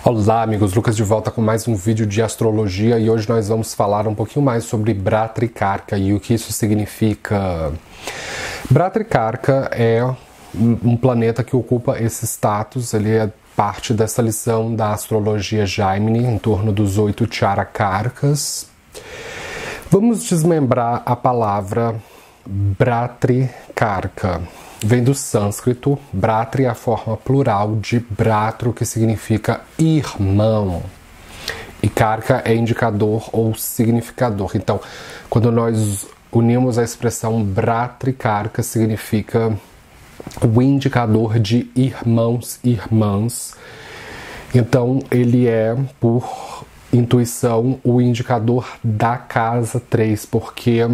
Olá amigos, Lucas de volta com mais um vídeo de astrologia e hoje nós vamos falar um pouquinho mais sobre Bhatrakarka e o que isso significa. Bhatrakarka é um planeta que ocupa esse status, ele é parte dessa lição da astrologia Jaimini em torno dos 8 Charakarkas. Vamos desmembrar a palavra Bhatrakarka. Vem do sânscrito, Bhratri é a forma plural de Bhratro, que significa irmão. E Karka é indicador ou significador. Então, quando nós unimos a expressão Bhatrakarka, significa o indicador de irmãos e irmãs. Então, ele é, por intuição, o indicador da casa 3, porque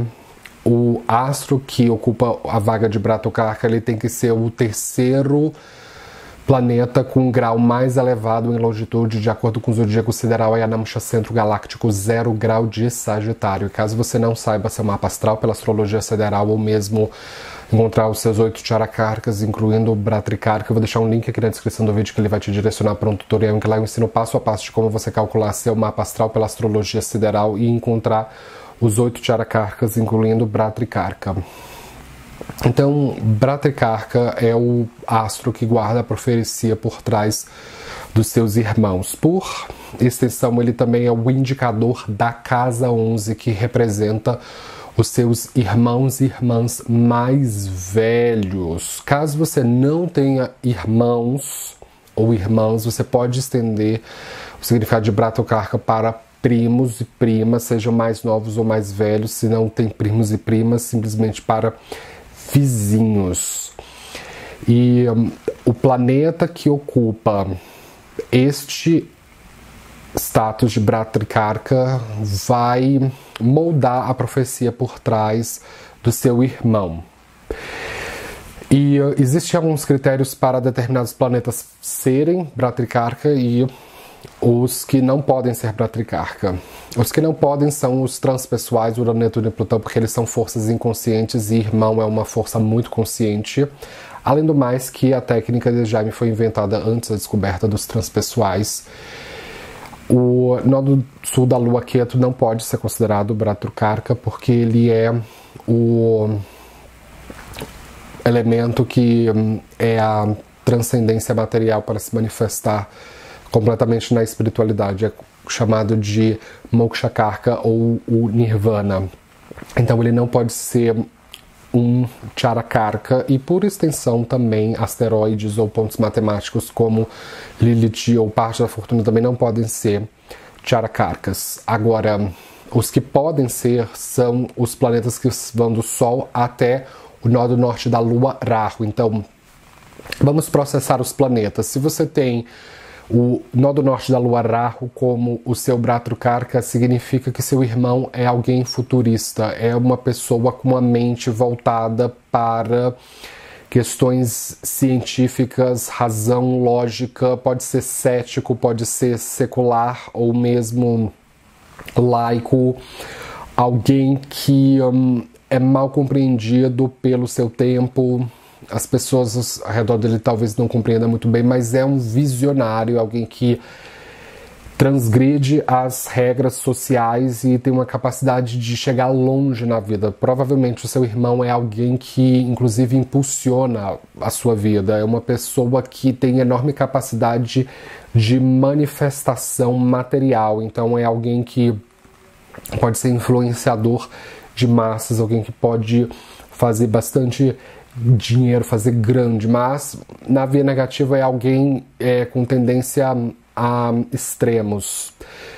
o astro que ocupa a vaga de Bhatrakarka, ele tem que ser o terceiro planeta com um grau mais elevado em longitude, de acordo com o zodíaco sideral Ayanamsha Centro Galáctico, 0 grau de Sagitário. E caso você não saiba seu mapa astral pela astrologia sideral ou mesmo encontrar os seus 8 Charakarkas, incluindo o Bhatrakarka, eu vou deixar um link aqui na descrição do vídeo que ele vai te direcionar para um tutorial em que lá eu ensino passo a passo de como você calcular seu mapa astral pela astrologia sideral e encontrar os 8 Charakarkas, incluindo Bhatrakarka. Então, Bhatrakarka é o astro que guarda a profecia por trás dos seus irmãos. Por extensão, ele também é o indicador da casa 11, que representa os seus irmãos e irmãs mais velhos. Caso você não tenha irmãos ou irmãs, você pode estender o significado de Bhatrakarka para primos e primas, sejam mais novos ou mais velhos. Se não tem primos e primas, simplesmente para vizinhos. E o planeta que ocupa este status de Bhatrakarka vai moldar a profecia por trás do seu irmão. E existem alguns critérios para determinados planetas serem Bhatrakarka e os que não podem ser Bhatrakarka. Os que não podem são os transpessoais, Urano, Netuno e Plutão, porque eles são forças inconscientes e irmão é uma força muito consciente. Além do mais, que a técnica de Jaime foi inventada antes da descoberta dos transpessoais. O nodo sul da Lua, Ketu, não pode ser considerado Bhatrakarka porque ele é o elemento que é a transcendência material para se manifestar completamente na espiritualidade, é chamado de Mokshakarka ou o Nirvana. Então ele não pode ser um Charakarka e, por extensão, também asteroides ou pontos matemáticos como Lilith ou parte da fortuna também não podem ser Charakarkas. Agora, os que podem ser são os planetas que vão do Sol até o nodo norte da Lua, Rahu. Então, vamos processar os planetas. Se você tem o nodo norte da Lua Rahu como o seu Bhatrakarka, significa que seu irmão é alguém futurista, é uma pessoa com uma mente voltada para questões científicas, razão, lógica, pode ser cético, pode ser secular ou mesmo laico, alguém que é mal compreendido pelo seu tempo. As pessoas ao redor dele talvez não compreendam muito bem, mas é um visionário, alguém que transgride as regras sociais e tem uma capacidade de chegar longe na vida. Provavelmente o seu irmão é alguém que, inclusive, impulsiona a sua vida. É uma pessoa que tem enorme capacidade de manifestação material. Então é alguém que pode ser influenciador de massas, alguém que pode fazer bastante dinheiro, fazer grande, mas na via negativa é alguém com tendência a extremos.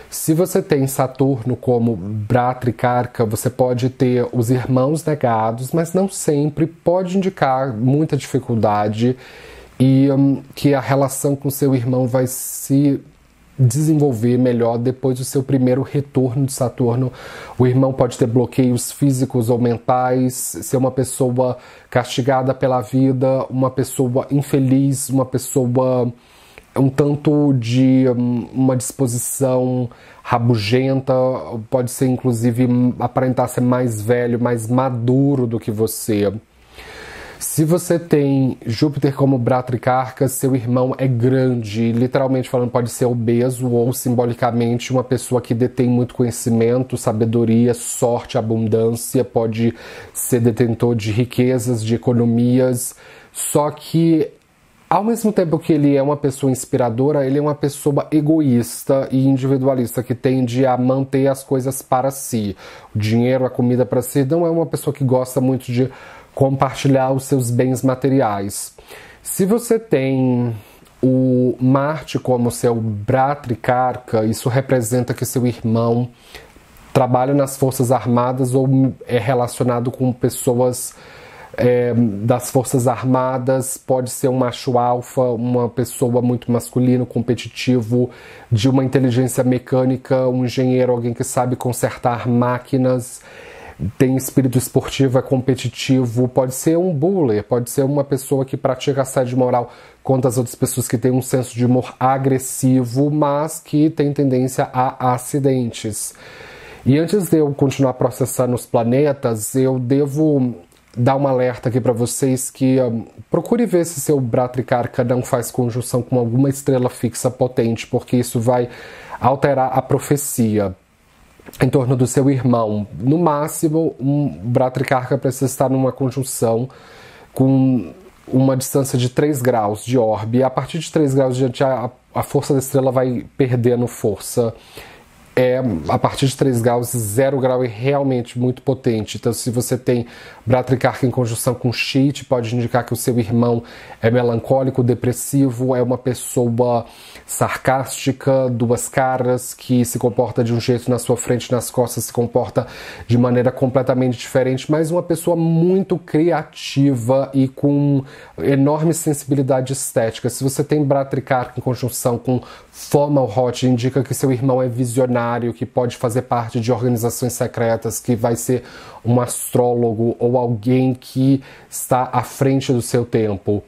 Se você tem Saturno como Bhatrakarka, você pode ter os irmãos negados, mas não sempre, pode indicar muita dificuldade e que a relação com seu irmão vai se desenvolver melhor depois do seu primeiro retorno de Saturno. O irmão pode ter bloqueios físicos ou mentais, ser uma pessoa castigada pela vida, uma pessoa infeliz, uma pessoa um tanto de uma disposição rabugenta, pode ser inclusive aparentar ser mais velho, mais maduro do que você. Se você tem Júpiter como Bra-Tricarca, seu irmão é grande, literalmente falando pode ser obeso ou simbolicamente uma pessoa que detém muito conhecimento, sabedoria, sorte, abundância, pode ser detentor de riquezas, de economias, só que ao mesmo tempo que ele é uma pessoa inspiradora, ele é uma pessoa egoísta e individualista, que tende a manter as coisas para si. O dinheiro, a comida para si, não é uma pessoa que gosta muito de compartilhar os seus bens materiais. Se você tem o Marte como seu Bra-Tricarca, isso representa que seu irmão trabalha nas Forças Armadas ou é relacionado com pessoas das Forças Armadas, pode ser um macho alfa, uma pessoa muito masculino, competitivo, de uma inteligência mecânica, um engenheiro, alguém que sabe consertar máquinas, tem espírito esportivo, é competitivo, pode ser um bully, pode ser uma pessoa que pratica assédio moral contra as outras pessoas, que tem um senso de humor agressivo, mas que tem tendência a acidentes. E antes de eu continuar processando os planetas, eu devo dar um alerta aqui para vocês que procure ver se seu Bra-Tricarca não faz conjunção com alguma estrela fixa potente, porque isso vai alterar a profecia em torno do seu irmão. No máximo, um Bra-Tricarca precisa estar numa conjunção com uma distância de 3 graus de orbe. E a partir de 3 graus diante, a força da estrela vai perdendo força. A partir de 3 graus, 0 grau é realmente muito potente. Então, se você tem Bra-Tricarca em conjunção com Schitt, pode indicar que o seu irmão é melancólico, depressivo, é uma pessoa sarcástica, duas caras, que se comporta de um jeito na sua frente, nas costas se comporta de maneira completamente diferente, mas uma pessoa muito criativa e com enorme sensibilidade estética. Se você tem Bra-Tricarca em conjunção com Fomalhaut, indica que seu irmão é visionário, que pode fazer parte de organizações secretas, que vai ser um astrólogo ou alguém que está à frente do seu tempo.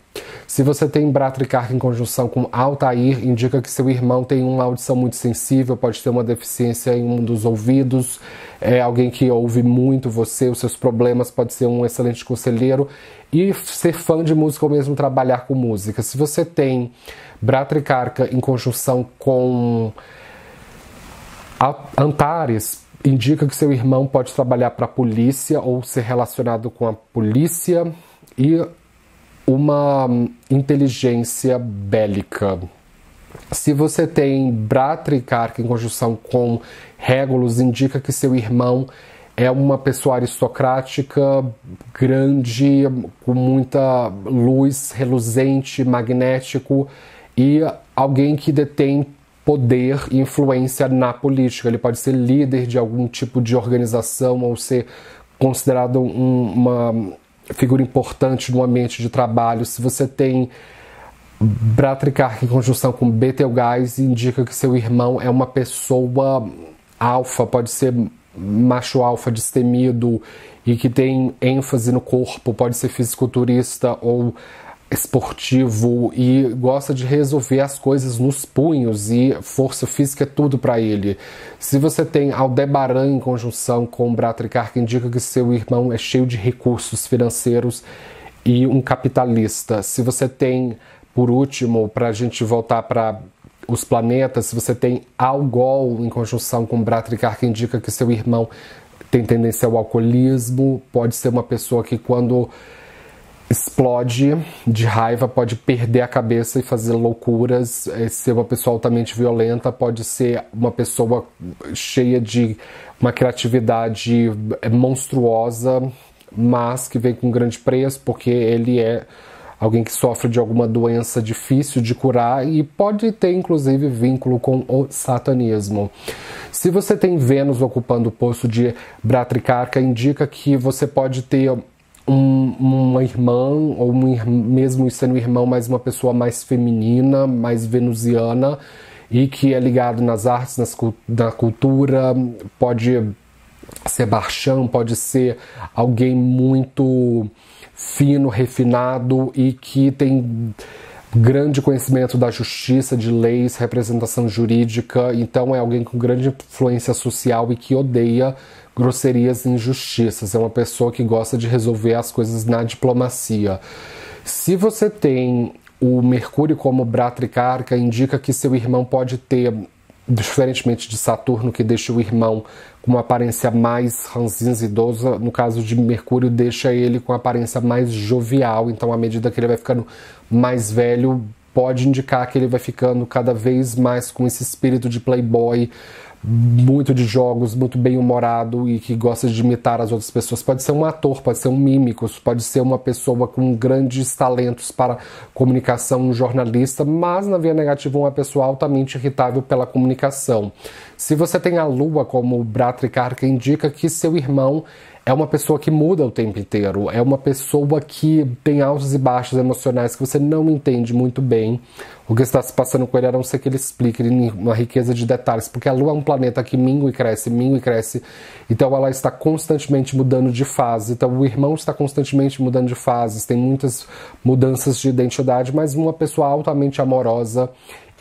Se você tem Bra-Tricarca em conjunção com Altair, indica que seu irmão tem uma audição muito sensível, pode ter uma deficiência em um dos ouvidos, é alguém que ouve muito você, os seus problemas, pode ser um excelente conselheiro e ser fã de música ou mesmo trabalhar com música. Se você tem Bra-Tricarca em conjunção com Antares, indica que seu irmão pode trabalhar para a polícia ou ser relacionado com a polícia e uma inteligência bélica. Se você tem Bra-Tricarca em conjunção com Regulus, indica que seu irmão é uma pessoa aristocrática, grande, com muita luz, reluzente, magnético e alguém que detém poder e influência na política. Ele pode ser líder de algum tipo de organização ou ser considerado uma figura importante no ambiente de trabalho. Se você tem Bra-Tricarca em conjunção com Betelgeuse, indica que seu irmão é uma pessoa alfa, pode ser macho alfa destemido e que tem ênfase no corpo, pode ser fisiculturista ou esportivo e gosta de resolver as coisas nos punhos e força física é tudo para ele. Se você tem Aldebaran em conjunção com Bra-Tricarca, indica que seu irmão é cheio de recursos financeiros e um capitalista. Se você tem, por último, para a gente voltar para os planetas, se você tem Algol em conjunção com Bra-Tricarca, indica que seu irmão tem tendência ao alcoolismo, pode ser uma pessoa que quando explode de raiva, pode perder a cabeça e fazer loucuras, ser uma pessoa altamente violenta, pode ser uma pessoa cheia de uma criatividade monstruosa, mas que vem com grande preço, porque ele é alguém que sofre de alguma doença difícil de curar e pode ter inclusive vínculo com o satanismo. Se você tem Vênus ocupando o posto de Bra-Tricarca, indica que você pode ter uma irmã, ou mesmo sendo irmão, mas uma pessoa mais feminina, mais venusiana, e que é ligado nas artes, na cultura, pode ser barchão, pode ser alguém muito fino, refinado e que tem grande conhecimento da justiça, de leis, representação jurídica, então é alguém com grande influência social e que odeia grosserias e injustiças. É uma pessoa que gosta de resolver as coisas na diplomacia. Se você tem o Mercúrio como Bratricarca, indica que seu irmão pode ter, diferentemente de Saturno, que deixa o irmão com uma aparência mais ranzinza, idosa, no caso de Mercúrio, deixa ele com uma aparência mais jovial. Então, à medida que ele vai ficando mais velho, pode indicar que ele vai ficando cada vez mais com esse espírito de playboy, muito de jogos, muito bem-humorado e que gosta de imitar as outras pessoas. Pode ser um ator, pode ser um mímico, pode ser uma pessoa com grandes talentos para comunicação, um jornalista, mas na via negativa uma pessoa altamente irritável pela comunicação. Se você tem a Lua como Bratricarca, indica que seu irmão é uma pessoa que muda o tempo inteiro, é uma pessoa que tem altos e baixos emocionais que você não entende muito bem o que está se passando com ele, a não ser que ele explique em uma riqueza de detalhes, porque a Lua é um planeta que mingua e cresce, então ela está constantemente mudando de fase, então o irmão está constantemente mudando de fases, tem muitas mudanças de identidade, mas uma pessoa altamente amorosa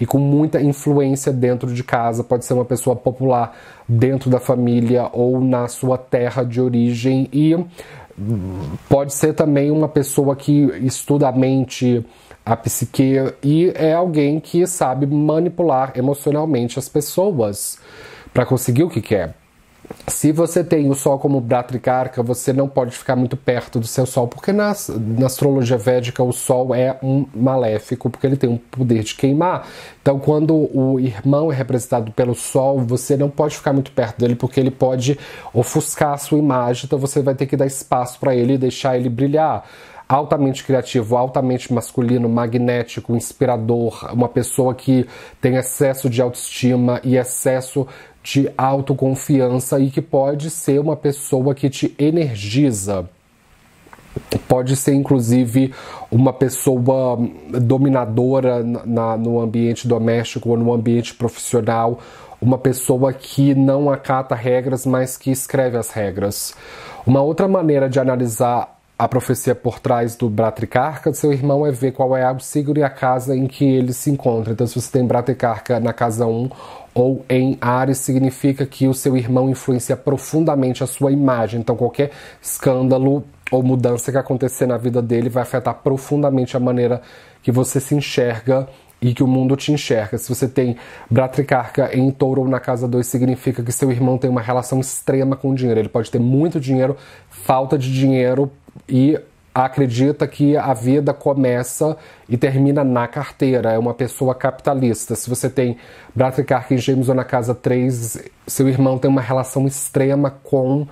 e com muita influência dentro de casa, pode ser uma pessoa popular dentro da família ou na sua terra de origem, e pode ser também uma pessoa que estuda a mente, a psique, e é alguém que sabe manipular emocionalmente as pessoas para conseguir o que quer. Se você tem o Sol como Bratricarca, você não pode ficar muito perto do seu Sol, porque na astrologia védica o Sol é um maléfico, porque ele tem um poder de queimar. Então, quando o irmão é representado pelo Sol, você não pode ficar muito perto dele, porque ele pode ofuscar a sua imagem, então você vai ter que dar espaço para ele e deixar ele brilhar. Altamente criativo, altamente masculino, magnético, inspirador, uma pessoa que tem excesso de autoestima e excesso de autoconfiança e que pode ser uma pessoa que te energiza. Pode ser, inclusive, uma pessoa dominadora no ambiente doméstico ou no ambiente profissional, uma pessoa que não acata regras, mas que escreve as regras. Uma outra maneira de analisar a profecia por trás do Bratricarca do seu irmão é ver qual é o signo e a casa em que ele se encontra. Então, se você tem Bratricarca na casa 1 ou em Áries, significa que o seu irmão influencia profundamente a sua imagem. Então, qualquer escândalo ou mudança que acontecer na vida dele vai afetar profundamente a maneira que você se enxerga e que o mundo te enxerga. Se você tem Bratricarca em Touro ou na casa 2, significa que seu irmão tem uma relação extrema com o dinheiro. Ele pode ter muito dinheiro, falta de dinheiro e acredita que a vida começa e termina na carteira, é uma pessoa capitalista. Se você tem Bratricarca em Gêmeos ou na casa 3, seu irmão tem uma relação extrema com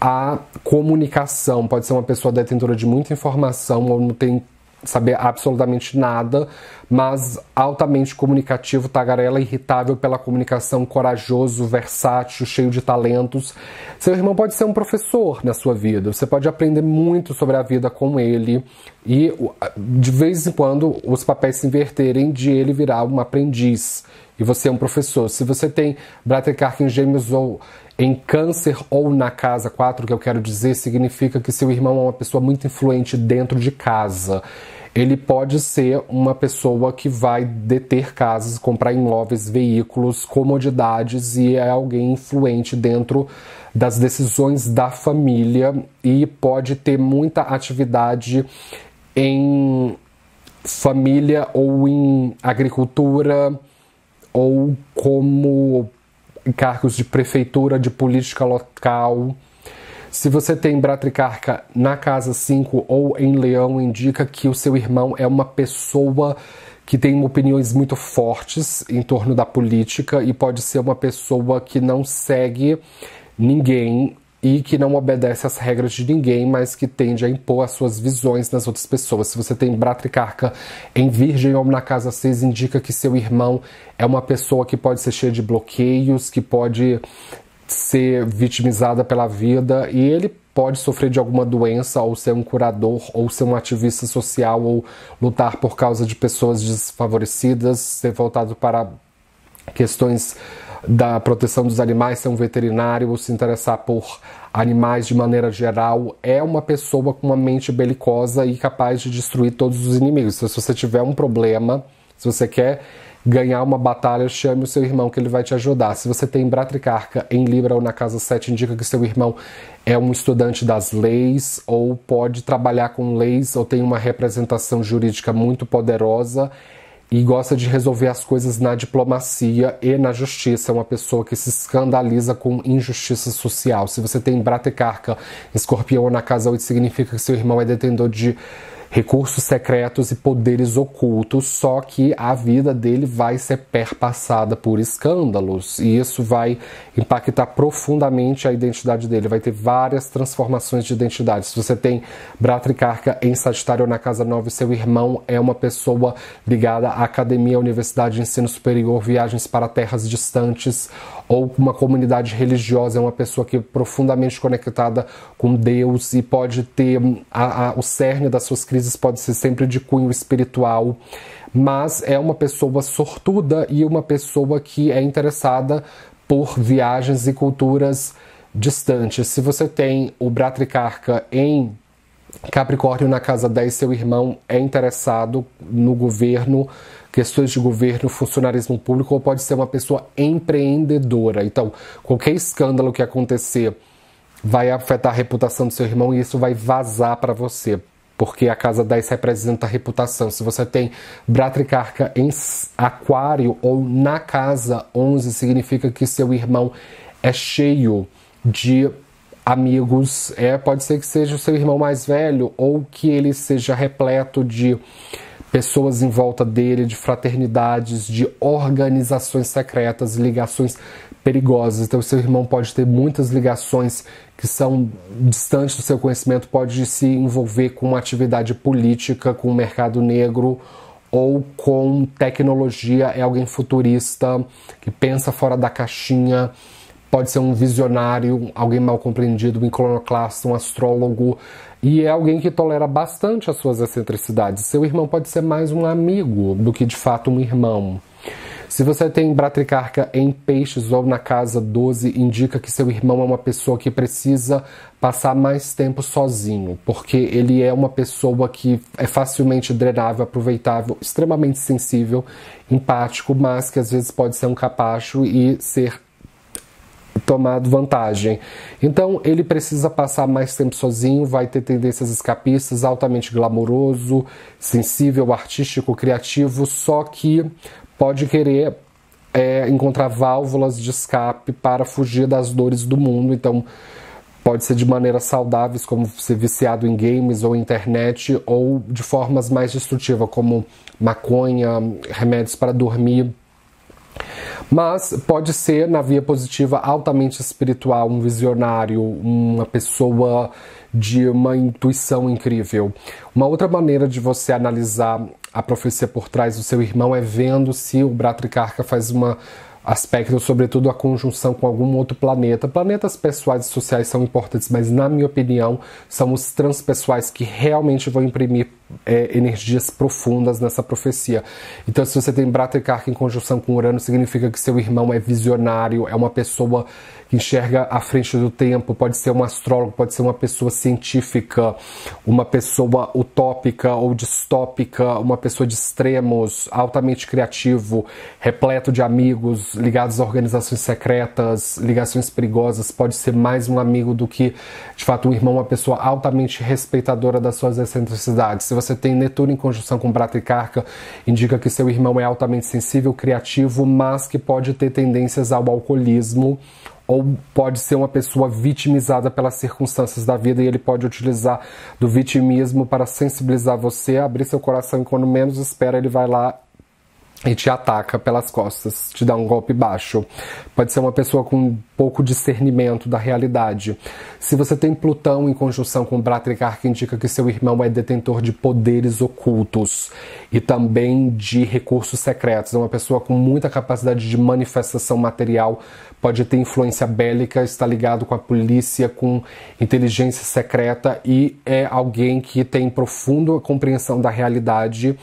a comunicação, pode ser uma pessoa detentora de muita informação ou não tem saber absolutamente nada, mas altamente comunicativo, tagarela, irritável pela comunicação, corajoso, versátil, cheio de talentos. Seu irmão pode ser um professor na sua vida, você pode aprender muito sobre a vida com ele e de vez em quando os papéis se inverterem de ele virar um aprendiz e você é um professor. Se você tem Bratricarca em Gêmeos ou em Câncer ou na casa 4, que eu quero dizer, significa que seu irmão é uma pessoa muito influente dentro de casa. Ele pode ser uma pessoa que vai deter casas, comprar imóveis, veículos, comodidades e é alguém influente dentro das decisões da família e pode ter muita atividade em família ou em agricultura ou como cargos de prefeitura, de política local. Se você tem Bratricarca na casa 5 ou em Leão, indica que o seu irmão é uma pessoa que tem opiniões muito fortes em torno da política e pode ser uma pessoa que não segue ninguém e que não obedece às regras de ninguém, mas que tende a impor as suas visões nas outras pessoas. Se você tem Bratricarca em Virgem ou na casa 6, indica que seu irmão é uma pessoa que pode ser cheia de bloqueios, que pode ser vitimizada pela vida e ele pode sofrer de alguma doença ou ser um curador ou ser um ativista social ou lutar por causa de pessoas desfavorecidas, ser voltado para questões da proteção dos animais, ser um veterinário ou se interessar por animais de maneira geral, é uma pessoa com uma mente belicosa e capaz de destruir todos os inimigos. Então, se você tiver um problema, se você quer ganhar uma batalha, chame o seu irmão que ele vai te ajudar. Se você tem Bratricarca em Libra ou na casa 7, indica que seu irmão é um estudante das leis ou pode trabalhar com leis ou tem uma representação jurídica muito poderosa e gosta de resolver as coisas na diplomacia e na justiça. É uma pessoa que se escandaliza com injustiça social. Se você tem Bratricarca em Escorpião ou na casa 8, significa que seu irmão é detentor de recursos secretos e poderes ocultos, só que a vida dele vai ser perpassada por escândalos e isso vai impactar profundamente a identidade dele, vai ter várias transformações de identidade. Se você tem Bratricarca em Sagitário ou na casa 9, seu irmão é uma pessoa ligada à academia, universidade, ensino superior, viagens para terras distantes ou uma comunidade religiosa, é uma pessoa que é profundamente conectada com Deus e pode ter o cerne das suas crises pode ser sempre de cunho espiritual, mas é uma pessoa sortuda e uma pessoa que é interessada por viagens e culturas distantes. Se você tem o Bratricarca em Capricórnio na casa 10, seu irmão é interessado no governo, questões de governo, funcionarismo público, ou pode ser uma pessoa empreendedora. Então, qualquer escândalo que acontecer vai afetar a reputação do seu irmão e isso vai vazar para você, porque a casa 10 representa a reputação. Se você tem Bratricarca em Aquário ou na casa 11, significa que seu irmão é cheio de amigos. Pode ser que seja o seu irmão mais velho ou que ele seja repleto de pessoas em volta dele, de fraternidades, de organizações secretas, ligações perigosas. Então, seu irmão pode ter muitas ligações que são distantes do seu conhecimento, pode se envolver com uma atividade política, com o mercado negro ou com tecnologia, é alguém futurista, que pensa fora da caixinha, pode ser um visionário, alguém mal compreendido, um iconoclasta, um astrólogo, e é alguém que tolera bastante as suas excentricidades. Seu irmão pode ser mais um amigo do que de fato um irmão. Se você tem Bratricarca em Peixes ou na casa 12, indica que seu irmão é uma pessoa que precisa passar mais tempo sozinho, porque ele é uma pessoa que é facilmente drenável, aproveitável, extremamente sensível, empático, mas que às vezes pode ser um capacho e ser tomado vantagem. Então ele precisa passar mais tempo sozinho, vai ter tendências escapistas, altamente glamouroso, sensível, artístico, criativo, só que pode querer encontrar válvulas de escape para fugir das dores do mundo. Então pode ser de maneiras saudáveis, como ser viciado em games ou internet, ou de formas mais destrutivas, como maconha, remédios para dormir. Mas pode ser, na via positiva, altamente espiritual, um visionário, uma pessoa de uma intuição incrível. Uma outra maneira de você analisar a profecia por trás do seu irmão é vendo se o Bratricarca faz uma aspecto, sobretudo a conjunção com algum outro planeta. Planetas pessoais e sociais são importantes, mas na minha opinião são os transpessoais que realmente vão imprimir energias profundas nessa profecia. Então, se você tem Bratricarca em conjunção com Urano, significa que seu irmão é visionário, é uma pessoa que enxerga à frente do tempo, pode ser um astrólogo, pode ser uma pessoa científica, uma pessoa utópica ou distópica, uma pessoa de extremos, altamente criativo, repleto de amigos, ligados a organizações secretas, ligações perigosas, pode ser mais um amigo do que, de fato, um irmão, uma pessoa altamente respeitadora das suas excentricidades. Se você tem Netuno em conjunção com Bratricarca, indica que seu irmão é altamente sensível, criativo, mas que pode ter tendências ao alcoolismo, ou pode ser uma pessoa vitimizada pelas circunstâncias da vida e ele pode utilizar do vitimismo para sensibilizar você, abrir seu coração e quando menos espera ele vai lá e te ataca pelas costas, te dá um golpe baixo. Pode ser uma pessoa com pouco discernimento da realidade. Se você tem Plutão em conjunção com Bratricarca, indica que seu irmão é detentor de poderes ocultos e também de recursos secretos. É uma pessoa com muita capacidade de manifestação material, pode ter influência bélica, está ligado com a polícia, com inteligência secreta e é alguém que tem profunda compreensão da realidade.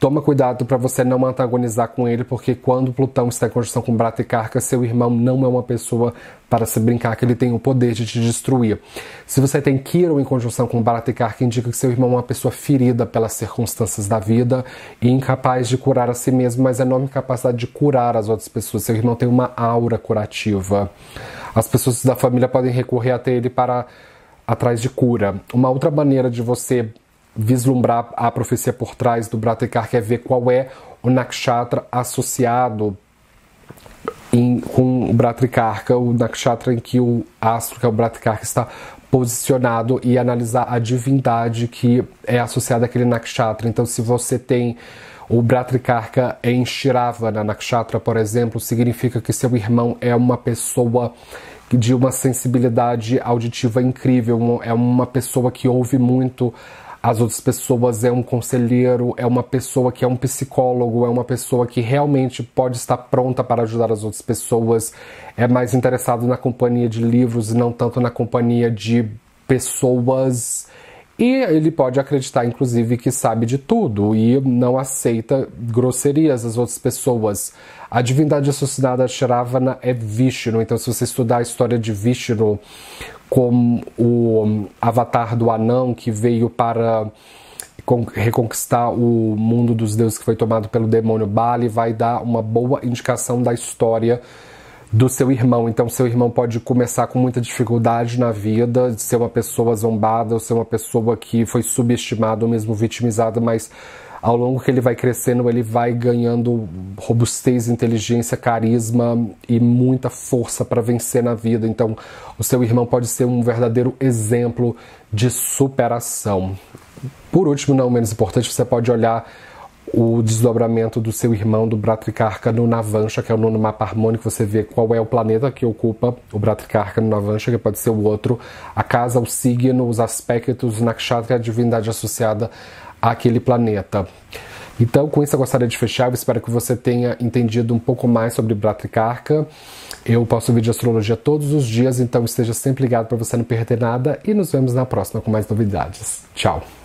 Toma cuidado para você não antagonizar com ele, porque quando Plutão está em conjunção com Brata e Carca, seu irmão não é uma pessoa para se brincar, que ele tem o poder de te destruir. Se você tem Quirón em conjunção com Brata e Carca, indica que seu irmão é uma pessoa ferida pelas circunstâncias da vida e incapaz de curar a si mesmo, mas enorme capacidade de curar as outras pessoas. Seu irmão tem uma aura curativa. As pessoas da família podem recorrer até ele para atrás de cura. Uma outra maneira de você vislumbrar a profecia por trás do Brata e Carca é ver qual é o nakshatra associado com o Brata e Carca, o nakshatra em que o astro, que é o Brata e Carca, está posicionado, e analisar a divindade que é associada àquele nakshatra. Então, se você tem o Brata e Carca em Shiravana nakshatra, por exemplo, significa que seu irmão é uma pessoa de uma sensibilidade auditiva incrível, é uma pessoa que ouve muito as outras pessoas, é um conselheiro, é uma pessoa que é um psicólogo, é uma pessoa que realmente pode estar pronta para ajudar as outras pessoas, é mais interessado na companhia de livros e não tanto na companhia de pessoas. E ele pode acreditar, inclusive, que sabe de tudo e não aceita grosserias das outras pessoas. A divindade associada a Shiravana é Vishnu, então se você estudar a história de Vishnu como o avatar do anão que veio para reconquistar o mundo dos deuses que foi tomado pelo demônio Bali, vai dar uma boa indicação da história do seu irmão. Então seu irmão pode começar com muita dificuldade na vida, de ser uma pessoa zombada, ou ser uma pessoa que foi subestimada ou mesmo vitimizada, mas ao longo que ele vai crescendo, ele vai ganhando robustez, inteligência, carisma e muita força para vencer na vida. Então o seu irmão pode ser um verdadeiro exemplo de superação. Por último, não menos importante, você pode olhar o desdobramento do seu irmão, do Brata e Carca, no Navansha, que é o nono mapa harmônico. Você vê qual é o planeta que ocupa o Brata e Carca no Navansha, que pode ser o outro, a casa, o signo, os aspectos, o nakshatra e a divindade associada àquele planeta. Então, com isso eu gostaria de fechar. Eu espero que você tenha entendido um pouco mais sobre Brata e Carca. Eu posto vídeo de astrologia todos os dias, então esteja sempre ligado para você não perder nada, e nos vemos na próxima com mais novidades. Tchau!